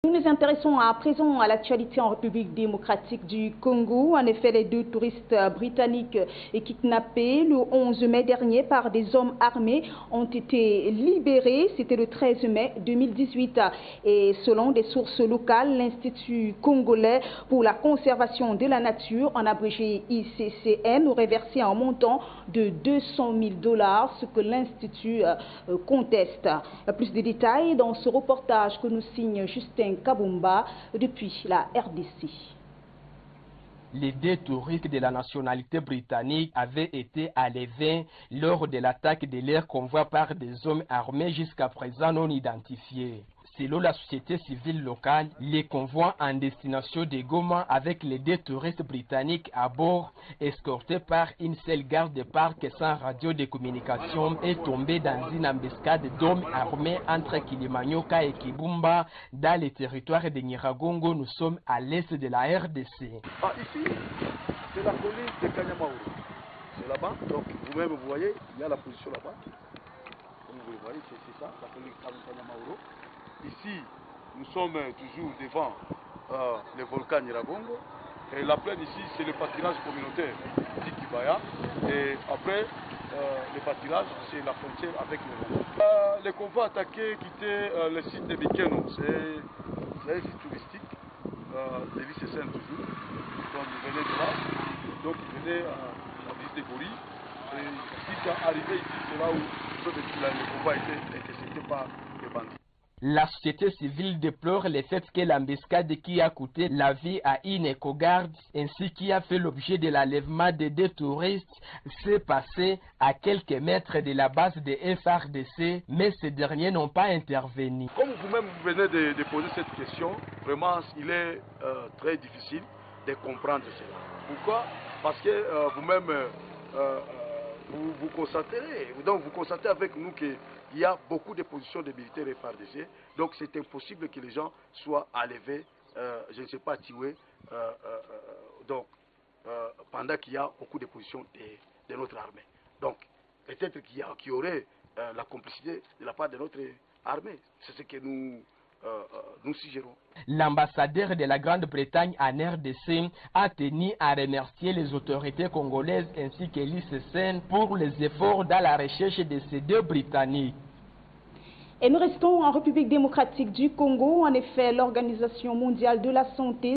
Nous nous intéressons à présent à l'actualité en République démocratique du Congo. En effet, les deux touristes britanniques kidnappés le 11 mai dernier par des hommes armés ont été libérés. C'était le 13 mai 2018. Et selon des sources locales, l'Institut congolais pour la conservation de la nature, en abrégé ICCN, aurait versé un montant de 200 000 $, ce que l'Institut conteste. Plus de détails dans ce reportage que nous signe Justin Kabumba depuis la RDC. Les deux touristes de la nationalité britannique avaient été enlevés lors de l'attaque de leur convoi par des hommes armés jusqu'à présent non identifiés. Selon la société civile locale, les convois en destination de Goma avec les deux touristes britanniques à bord, escortés par une seule garde de parc sans radio de communication, est tombé dans une embuscade d'hommes armés entre Kilimanyoka et Kibumba dans le territoire de Nyiragongo. Nous sommes à l'est de la RDC. Ici, c'est la colline de Kanyamaouro. C'est là-bas, donc vous-même vous voyez, il y a la position là-bas. Comme vous le voyez, c'est ça, la colline de Kanyamaouro. Ici, nous sommes toujours devant le volcan Nyiragongo. Et la plaine ici, c'est le pâturage communautaire d'Ikibaya. Et après, le pâturage, c'est la frontière avec le Rwanda. Les convois attaqués quittaient le site de Bikeno. C'est un site touristique, de l'ICCN toujours. Donc ils venaient de là. Donc ils venaient à visiter Gori. Et jusqu'à arriver ici, c'est là où le convoi a été intercepté par les bandits. La société civile déplore le fait que l'embuscade qui a coûté la vie à une écogarde ainsi qui a fait l'objet de l'enlèvement de deux touristes s'est passé à quelques mètres de la base de FARDC, mais ces derniers n'ont pas intervenu. Comme vous-même vous venez de poser cette question, vraiment il est très difficile de comprendre cela. Pourquoi? Parce que vous-même vous constatez, donc vous constatez avec nous qu'il y a beaucoup de positions de militaires FARDC, donc c'est impossible que les gens soient enlevés, je ne sais pas, tués, pendant qu'il y a beaucoup de positions de notre armée. Donc peut-être qu'il y aurait la complicité de la part de notre armée, c'est ce que nous suggérons. L'ambassadeur de la Grande-Bretagne en RDC a tenu à remercier les autorités congolaises ainsi que l'ICCN pour les efforts dans la recherche de ces deux Britanniques. Et nous restons en République démocratique du Congo. En effet, l'Organisation mondiale de la santé